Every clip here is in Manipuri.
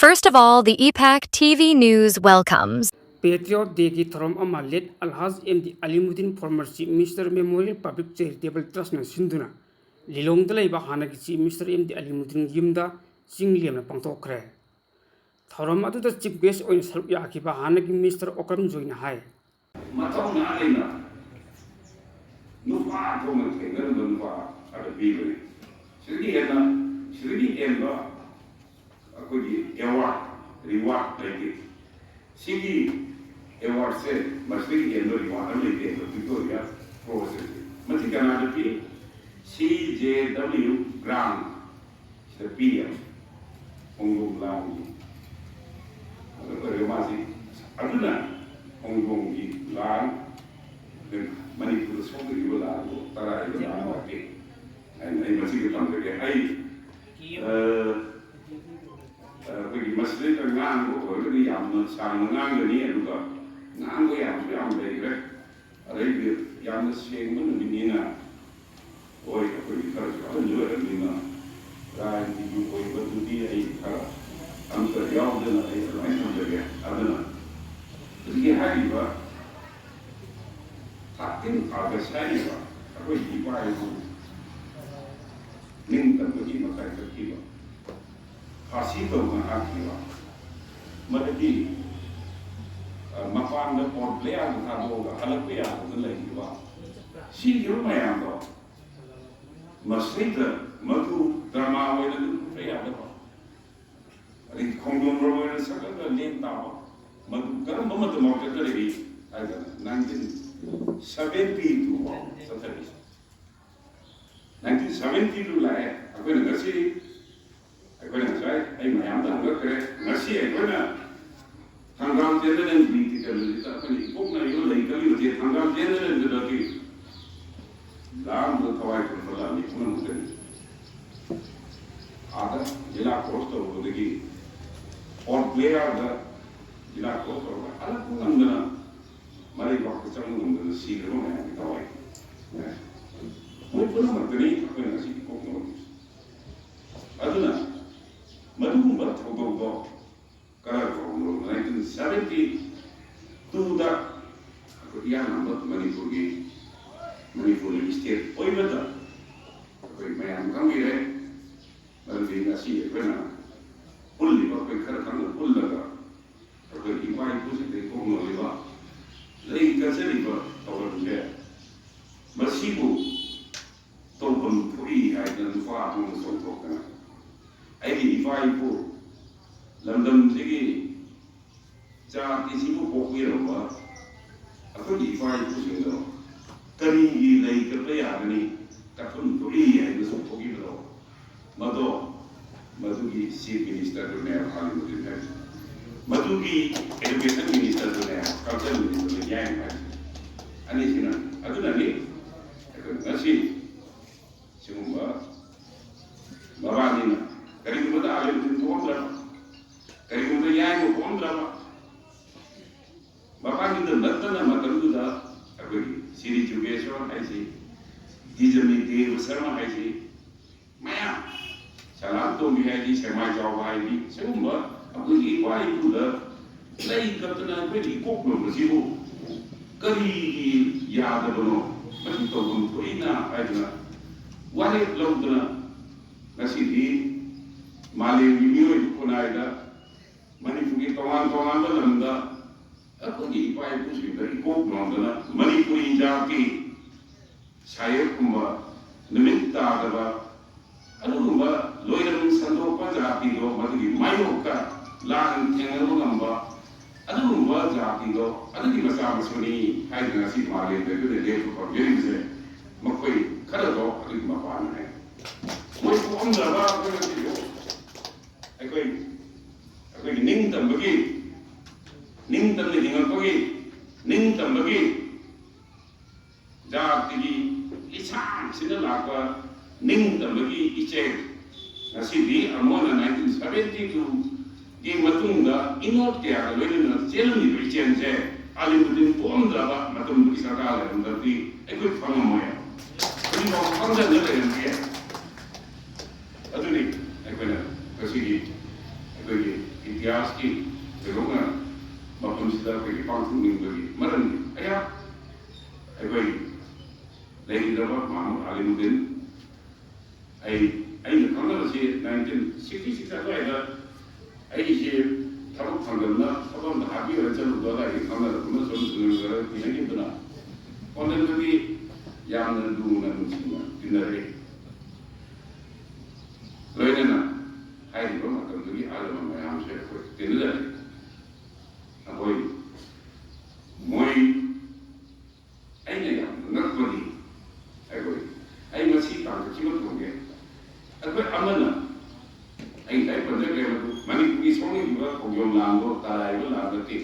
First of all, the EPAC TV News welcomes. Patriot Day की थरम अमा late Alhaj MD Alimuddin former chief minister memorial public charitable trust न सिंधुना लिलोंग दलाइबा हानगी चीफ मिनिस्टर एमडी अलीमुद्दीन युमदा चिंग लेमना पांगथोखरे थरम अदुदा चीफ गेस्ट ओइन सरुप याखिबा हानगी मिनिस्टर ओकरम जोइना हाय मथौना लेना नुफा थोंग थेंगन नुफा अद बीबे सिरगी एंबा अकोगी एवार्ड रिवार्ड लाइक सिगी एवार्ड से मस्ती एंडो रिवार्ड लेके विक्टोरिया प्रोसेस मथि कनाडा CJW ग्रांड से पीएम होंगोंग लांगी रेमासी अदुना होंगोंग की लांग मणिपुर सोंग की लांग तरा की लांग के आई मसी के काम करके आई कोई मसले का ngang को और भी याम सांग ngang के नहीं है रुका ngang को याम ले रहे अरे भी याम सेंग में नहीं ना ओए कोई कर जो जो है नहीं ना राय की कोई बदलती है कर हम तो याम देना है तो नहीं समझ गया अब ना तो ये है ही बात ताकि आगे से ही बात कोई ही बात है नहीं तब की मत करती बात फांसी तो वहाँ की बात मददी मकान में और प्लेयर था लोग अलग प्लेयर तो नहीं बात सीरियल में आया तो मस्जिद मधु ड्रामा वाले प्लेयर तो अरे कंगलों रोबोट सगल का लेन था मधु करम बम्मत मौके पर भी आया 1972 लाए अगर नसी अगर नसाई आई मयाम तो हम करे नसी अगर ना थंगाम जेनरल भी की कर लेता अपन इकोक ना यो लई कली होती है थंगाम जेनरल जो की लाम तो कवाई पर फला नहीं मन होते आधा जिला कोस्ट हो देखी और प्लेयर दा जिला कोस्ट हो अलग को नंदना मारे वक्त चंग नंदना सीरो में कवाई वो पुनः मत नहीं अपन नसी को नो अदुना मधुगुम्बा थोगोगो कलर को 1972 दा या नंबर मणिपुर स्टेट ओइबदा कोई मैम कंगीरे मरदी नसी एबना पुल्ली कोई खर खंग पुल्लगा कोई इवाई पुसिते को नोलिबा लई कसरिबा तवरगे मसीबु तोबन पुई आइदन फा हम सोतोकना आई इवाई पु लंदन से जातिसिबु पोकिरबा अखोई इवाई पुसिंदो कनी लई करबे यागनी कथुन पुरी है जो पोकिबो मदो मधुगी चीफ मिनिस्टर ने हाली है मधुगी एजुकेशन मिनिस्टर ने कल्चर मिनिस्टर ने याय है अनि सिना अदुनानी नसी सिमुबा मबानीना करीबुदा आले तुंदरा करीबुदा याय को कोंदरा मबानी द नतना मतरुदा अबी सिरी जुगेश्वर ऐसी दिजमी देव शर्मा ऐसी माया सलाम तो भी है जी सेमा जाओ भाई भी सिमुबा अब ये वाई पुदा लई कतना कोई कोक नो बसिबो करी याद बनो बस तो हम कोई ना आइना वाले लोग ना नसीबी माले विनियो कोनाइदा मणिपुरी तोवान लंदा अकोगी पाए कुछ भी कोक नोंदना मणिपुरी जाति शायद कुंबा निमित्ता दबा अनुकुंबा लोयरम संदोपा जाति दो मधुगी मायोका लान थेंगरो नंबा अनुकुंबा जाति दो अनुकी मसा मसुनी हाइड नसी माले दे दे को जेरिंग से मकोई खरा दो अनुकी मपान है वो कौन दबा को नहीं अकोई निंग तंबगी निंग तंबगी निंग तंबगी जाति की इच्छाम सिने लाका निंग तंबगी इचे नसीबी अमोना 1972 की मतुंगा इनोट के आगे लोगों ने चेलनी रिचेंज है अलीमुद्दीन पोंद्राबा मतुंग की सरकार है उनकी एक कोई फंग मोया कोई लोग फंग नहीं लेंगे अदुनी एक बना कसी की इतिहास की करोना मफमसिदा अखोई पांथोकनिंबगी मरमनि अया अखोई लेगिदबा महमूद आलिमुद्दीन अꯩꯅ ꯈꯪꯅꯕꯁꯤ 1966 ꯑꯗꯨꯋꯥꯏꯗ ꯑꯩꯁꯦ ꯊꯕꯛ ꯐꯪꯗꯕꯅ ꯊꯕꯛ ꯑꯃꯗ ꯍꯥꯞꯄꯤꯔꯒ ꯆꯠꯂꯨꯕꯗ ꯑꯩ ꯈꯪꯅꯔꯛꯄꯅ ꯁꯨꯝ ꯇꯤꯟꯅꯈꯤꯕꯗꯨꯅ ꯍꯣꯠꯅꯕꯗꯤ ꯌꯥꯝꯅ ꯂꯨꯅ ꯅꯨꯡꯁꯤꯅ ꯇꯤꯟꯅꯔꯛꯏ ꯂꯣꯏꯅꯅ ꯍꯥꯏꯔꯤꯕ ꯃꯇꯝꯗꯨꯒꯤ ꯑꯍꯜ ꯃꯌꯥꯝꯁꯦ ꯑꯩꯈꯣꯏ ꯇꯤꯟꯅꯖꯔꯦ ꯑꯩꯈꯣꯏ ꯃꯣꯏ ꯑꯩꯅ ꯌꯥꯝ ꯉꯛꯄꯗꯤ ꯑꯩꯈꯣꯏ ꯑꯩ ꯉꯁꯤ ꯇꯥꯡꯈꯠꯈꯤꯕ ꯊꯣꯡꯒꯦ ꯑꯩꯈꯣꯏ ꯑꯃꯅ ꯑꯩ ꯉꯁꯥꯏ ꯄꯟꯖꯈ꯭ꯔꯦ ꯃꯗꯨ ꯃꯅꯤꯄꯨꯔꯒꯤ ꯁꯣꯛꯅꯤꯡꯕ ꯈꯣꯡꯖꯣꯝ ꯂꯥꯟꯗꯣ ꯇꯔꯥꯏꯕ ꯂꯥꯟ ꯅꯠꯇꯦ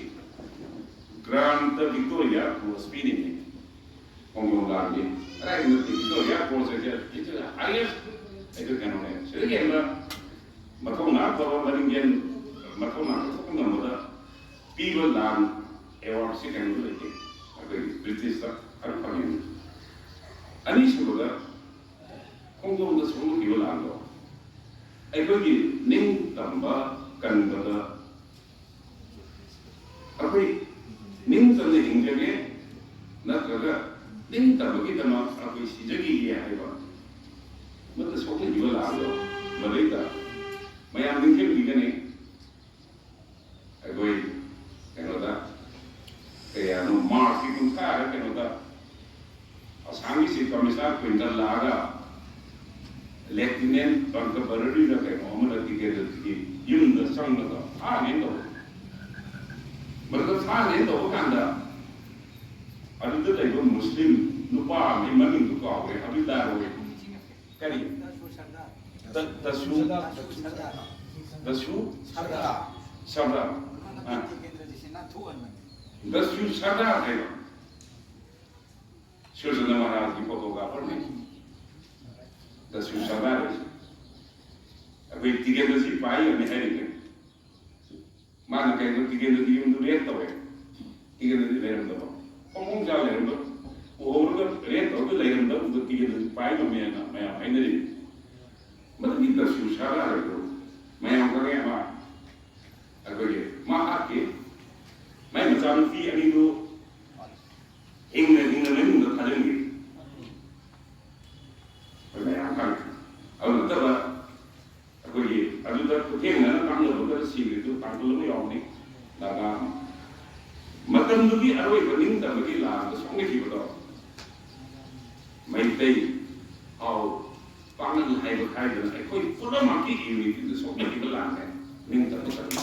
ꯒ꯭ꯔꯥꯟꯇ ꯚꯤꯛꯇꯣꯔꯤꯌꯥ ꯀ꯭ꯔꯣꯁ ꯄꯤꯔꯤꯅꯤ ꯈꯣꯡꯖꯣꯝ ꯂꯥꯟꯒꯤ ꯑꯔꯥꯏꯕ ꯅꯠꯇꯦ ꯚꯤꯛꯇꯣꯔꯤꯌꯥ ꯀ꯭ꯔꯣꯁ ꯍꯥꯏꯁꯦ ꯏꯠꯁ ꯍꯥꯏꯌꯦꯁ ꯑꯩꯈꯣꯏ ꯀꯩꯅꯣꯅꯦ ꯁꯤꯗꯒꯤ ꯍꯦꯟꯅ ꯃꯊꯧꯅꯥ ꯐꯕ ꯃꯔꯤꯡꯖꯦꯜ ꯃꯊꯧꯅꯥ ꯀꯠꯊꯣꯛꯄ ꯉꯝꯕꯗ ꯄꯤꯕ ꯂꯥꯟ ꯑꯦꯋꯥꯔꯗꯁꯤ ꯀꯩꯅꯣ ꯂꯩꯇꯦ ꯑꯩꯈꯣꯏꯒꯤ ꯕ꯭ꯔꯤꯇꯤꯁꯇ ꯑꯗꯨ ꯐꯪꯉꯦ ꯑꯅꯤꯁꯨꯕꯗ ꯈꯣꯡꯖꯣꯝꯗ ꯁꯣꯛꯅꯈꯤꯕ ꯂꯥꯟꯗꯣ ꯑꯩꯈꯣꯏꯒꯤ ꯅꯤꯡꯇꯝꯕ ꯀꯟꯕꯗ ꯑꯩꯈꯣꯏ ꯅꯤꯡꯇꯝꯅ ꯍꯤꯡꯖꯒꯦ ꯅꯠꯇ꯭ꯔꯒ ꯅꯤꯡꯇꯝꯕꯒꯤꯗꯃꯛ ꯑꯩꯈꯣই ꯁꯤꯖꯈꯤꯒꯦ ꯍꯥꯏꯕ ꯃꯗꯨ ꯁꯣꯛꯅꯈꯤꯕ ꯂꯥꯟꯗꯣ ꯃꯗꯩꯗ ꯃꯌꯥꯝ ꯅꯤꯡꯁꯤꯡꯕꯤꯒꯅꯤ ꯑꯩꯈꯣই ꯀꯩꯅꯣꯗ ꯀꯌꯥꯅꯣ ꯃꯥꯔꯆꯀꯤ 30ꯔ ꯀꯩꯅꯣꯗ ꯑꯁꯥꯝꯒꯤ ꯆꯤꯐ ꯀꯃꯤꯁꯅꯔ ꯀ꯭ꯋꯤꯟꯇꯟ ꯂꯥꯛꯑꯒ ꯂꯦꯐꯇꯤꯅꯦꯟ ꯕꯪꯀꯕꯔꯔꯤꯔ ꯀꯩꯅꯣ ꯑꯃꯅ ꯇꯤꯀꯦꯠꯀꯤ ꯌꯨꯝꯗ ꯆꯪꯂꯒ ꯐꯥꯅꯦꯅ ꯇꯧꯋꯦ ꯃꯗꯨꯗ ꯐꯥꯅꯦꯅ ꯇꯧꯕ ꯀꯥꯟꯗ ꯑꯗꯨꯗ ꯂꯩꯕ ꯃꯨꯁꯂꯤꯝ ꯅꯨꯄꯥ ꯑꯃꯒꯤ ꯃꯃꯤꯡꯗꯨ ꯀꯥꯎꯈ꯭ꯔꯦ ꯍꯕꯤꯜꯗꯥꯔ ꯑꯣꯏ ꯀꯔꯤ दस्यु सरदार है शिवचंद्र महाराज की फोटोग्राफर ने दस्यु सरदार है अभी टिकेंद्र जी पाई हमें है नहीं माना कहीं टिकेंद्र जी उन रेट तो है टिकेंद्र जी ले रहे हैं तो कौन जा ले रहे हैं वो और उनका रेट तो ले रहे हैं तो टिकेंद्र जी पाई हमें है ना मैं आई नहीं मतलब कि दस्यु सरदार है तो मैं उनका क्या माँ अगर ये माँ आके मैं बचाने की अभी तो इंग्लैंड नहीं मुझे खालेंगे पर मैं आका अब मतलब अगर ये अभी तक कुछ ना काम लोग तो सीख तो काम लोग नहीं आओगे लगा मतलब तो कि अरे बनिंग तब कि लाभ तो सोंगे की बताओ मैं ते आओ पागल है वो खाए तो है कोई पूरा मार्केट यूनिटी तो सोंगे की लाभ है निंग तब तो करना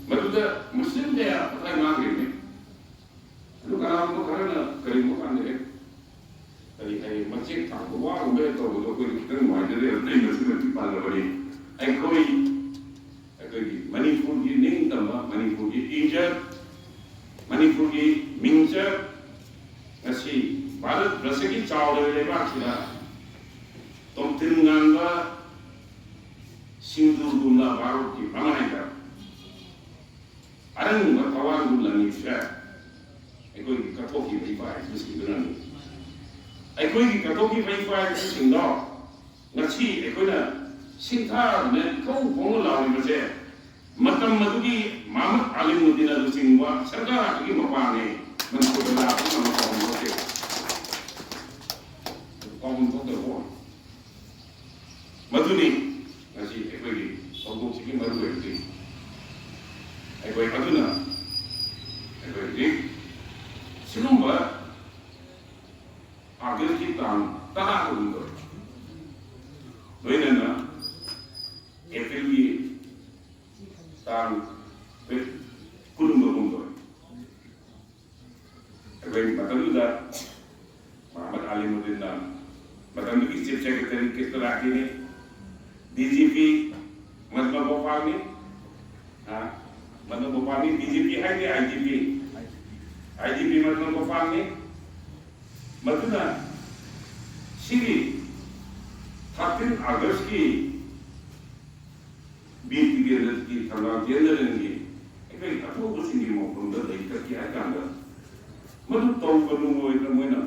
मधुदा मुस्लिम दे पता मांग रहे हैं लोग आराम को करना करीब को आने हैं तरी है मस्जिद था वो वहाँ उबे तो वो कोई कितने मायने दे अपने मस्जिद में पाल बड़ी ऐ कोई मणिपुर की नहीं तम्मा मणिपुर की इज्जत मणिपुर की मिंजर ऐसी भारत वर्ष की चावल ले बात किया तो तिरंगा सिंधुदुला भारत की बनाएगा अरंग तवान दुलानी से एक कोई कटो की वाईफाई जिसकी दुलानी एक कोई कटो की वाईफाई सिंधु नची एक कोई ना सिंथा ने कौन कौन लावी बचे मतम मधुकी मामद आलिमुद्दीन दुसिंगवा सरकार की मपाने मन को बला अपना मपाने होते कौन तो देखो मधुनी नची एक कोई औगो की मरु है अगर अदुना अगर एक सिनुम्बा आगे की तांग तना होंगे वही ना अप्रैल की तांग वे कुलुंबा होंगे अगर मतलब उदा मोहम्मद आलिमुद्दीन ना मतलब कि चीफ सेक्रेटरी किस तरह की ने डीजीपी मतलब भोपाल में हाँ मतलब भोपाल में डीजीपी है कि आईजीपी मतलब भोपाल में मतलब ना सीधी 13 अगस्त की बीत की थर्माल जेंडर लेंगे एक अथवा कुछ नहीं मौका लेकर किया जाएगा मतलब तो बनो वो इतना मोना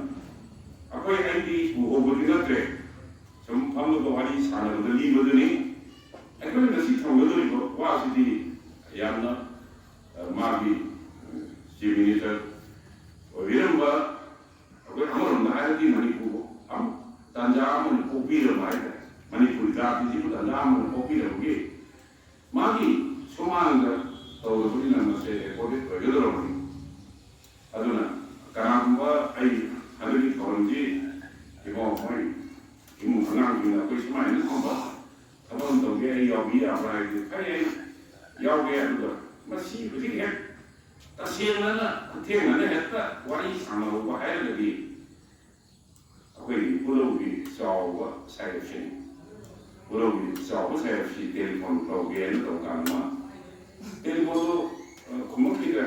अकोई आईडी वो बोली ना ट्रे सम ꯑꯇꯣꯞꯄ ꯋꯥꯔꯤ ꯁꯥꯟꯅꯕꯗ ꯂꯤꯕꯗꯨꯅꯤ ꯑꯩꯈꯣꯏꯅ ꯉꯁꯤ ꯊꯝꯒꯗꯧꯔꯤꯕ ꯋꯥꯁꯤꯗꯤ ꯌꯥꯝꯅ ꯃꯥꯒꯤ ꯆꯤꯐ ꯃꯤꯅꯤꯁꯇꯔ ꯑꯣꯏꯕꯤꯔꯝꯕ ꯑꯩꯈꯣꯏ ꯑꯃꯔꯣꯝꯗ ꯍꯥꯏꯔꯗꯤ ꯃꯅꯤꯄꯨꯔ ꯇꯥꯟꯖꯥ ꯑꯃꯅ ꯄꯣꯛꯄꯤꯔꯕ ꯍꯥꯏꯇꯥꯔꯦ ꯃꯅꯤꯄꯨꯔ ꯖꯥꯇꯤꯁꯤꯕꯨ ꯇꯥꯟꯖꯥ ꯑꯃꯅ ꯄꯣꯛꯄꯤꯔꯕꯒꯤ ꯃꯥꯒꯤ ꯁꯨꯃꯥꯡꯗ ꯇꯧꯔꯕꯅꯤꯅ ꯃꯁꯦ ꯔꯦꯀꯣꯔꯗꯦꯠ ꯑꯣꯏꯒꯗꯧꯔꯕꯅꯤ ꯑꯗꯨꯅ ꯀꯅꯥꯒꯨꯝꯕ ꯑꯩ ꯍꯟꯗꯛꯀꯤ ꯊꯧꯔꯝꯁꯤ ꯏꯕꯣ ꯃꯣꯏ ꯏꯃꯨꯡ ꯑꯉꯥꯡꯁꯤꯡꯅ ꯑꯩꯈꯣꯏ ꯁꯨꯃꯥꯏꯅ ꯊꯕꯛ ꯑꯃ ꯇꯧꯒꯦ ꯑꯩ ꯌꯥꯎꯕꯤ ꯌꯥꯕ꯭ꯔꯥ ꯍꯥꯏꯕꯗꯤ ꯐꯔꯦ ꯑꯩ ꯌꯥꯎꯒꯦ ꯑꯗꯨꯒ ꯃꯁꯤ ꯍꯧꯖꯤꯛ ꯍꯦꯛ तसेंगना थेंगना हेक्ता वारी सामौबा हायरगदि अखोई पुलौगी चावबा साइडफिन पुलौगी चावबा साइडफि टेलीफोन तौगे न तौकानमा टेलीफोन खुमखिगा